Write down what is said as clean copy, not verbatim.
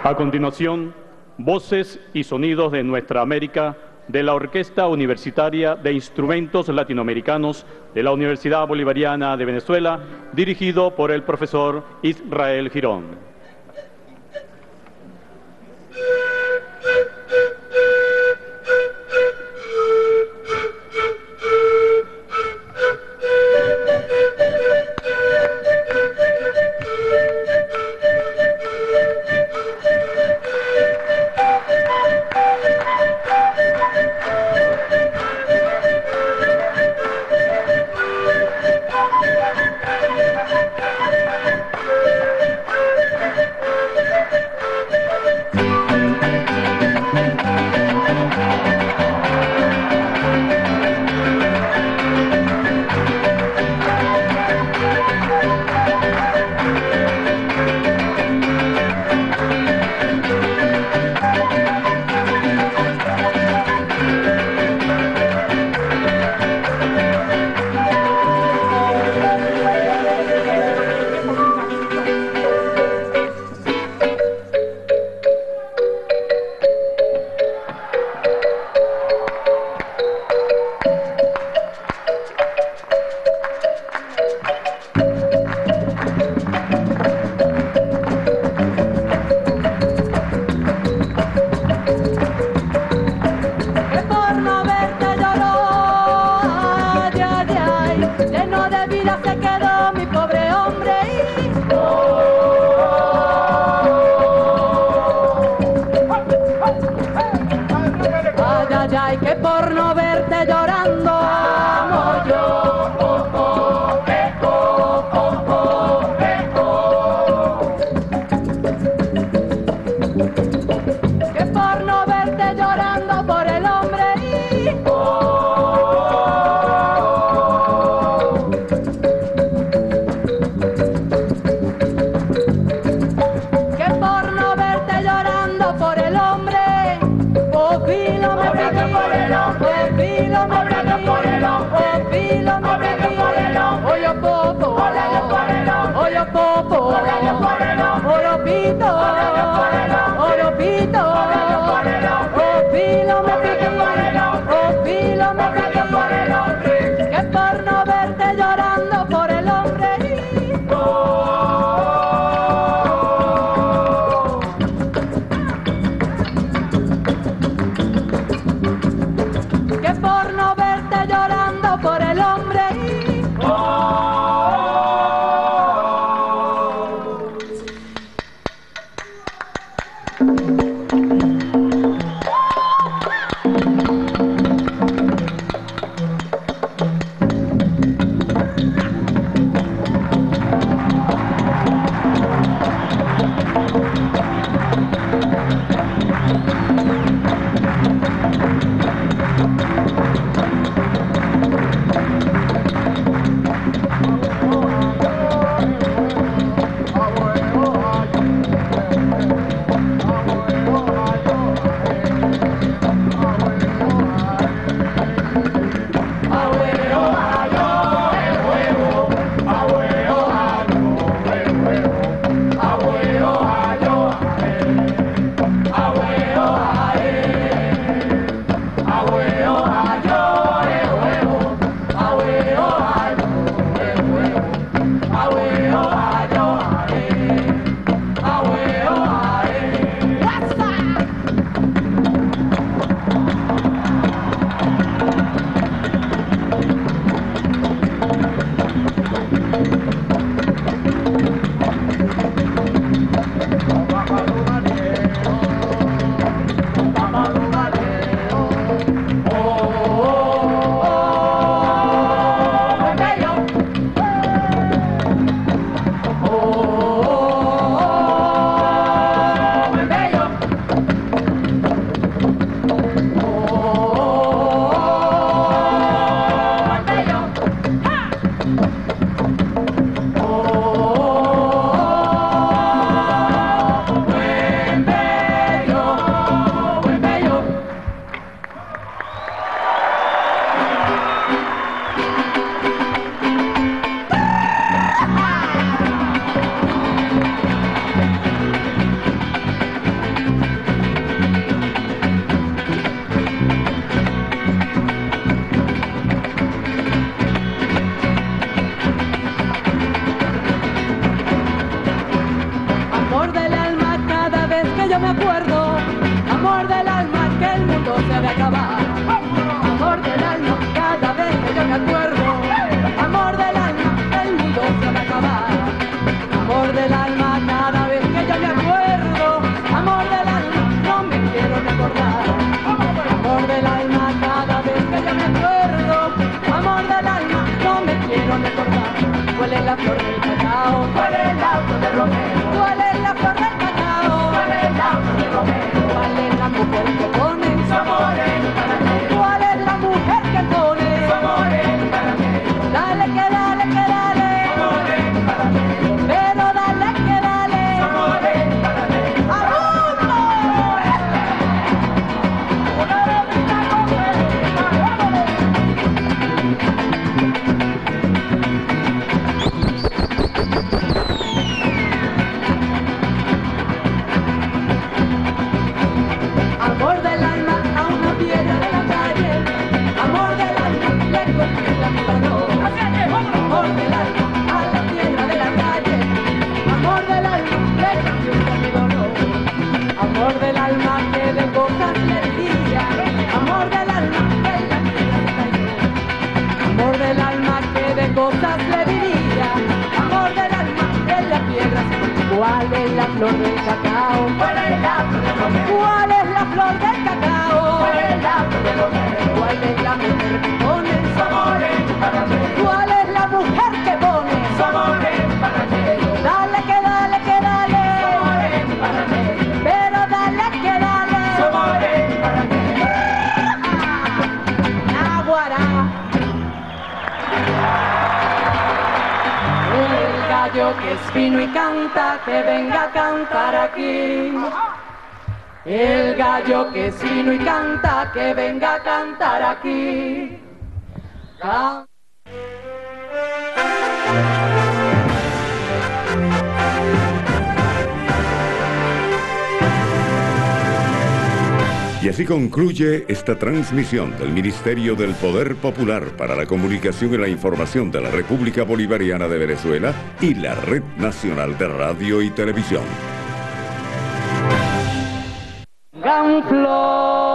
A continuación, voces y sonidos de nuestra América de la Orquesta Universitaria de Instrumentos Latinoamericanos de la Universidad Bolivariana de Venezuela, dirigido por el profesor Israel Girón. Amor del alma cada vez que yo me acuerdo, amor del alma que el mundo se va a acabar. Amor del alma cada vez que yo me acuerdo, amor del alma que el mundo se va a acabar. Amor del alma cada vez que yo me acuerdo, amor del alma no me quiero recordar. Amor del alma cada vez que yo me acuerdo, amor del alma no me quiero recordar. ¿Cuál es la flor del cacao? ¿Cuál es la flor del romero? ¿Cuál es la flor del cacao? ¿Cuál es la flor del romero? ¿Cuál es la mujer que pone su amor en un caramelo? ¿Cuál es la mujer que pone su amor en un caramelo? Dale que dale que dale, su amor en un caramelo. Pero dale que dale, su amor en un caramelo. ¡Abundo! Amor del alma a una piedra de la calle, amor del alma le conquista mi dolor. Amor del alma a la piedra de la calle, amor del alma le conquista mi dolor. Amor del alma que de cosas le diría, amor del alma que en la piedra se cayó. Amor del alma que de cosas le diría, amor del alma que en la piedra se cayó. ¿Cuál es la flor del cacao? ¿Cuál es la flor del romero? ¿Cuál es la flor del cacao? ¿Cuál es la flor del romero? ¿Cuál es la mujer que pone su amor en un caramelo? ¿Cuál es la mujer que pone su amor en un caramelo? Dale que dale que dale, su amor en un caramelo. Pero dale que dale, su amor en un caramelo. Naguará. El gallo que es fino y canta, que venga a cantar aquí. El gallo que es fino y canta, que venga a cantar aquí. Y así concluye esta transmisión del Ministerio del Poder Popular para la Comunicación y la Información de la República Bolivariana de Venezuela y la Red Nacional de Radio y Televisión. Ganflor.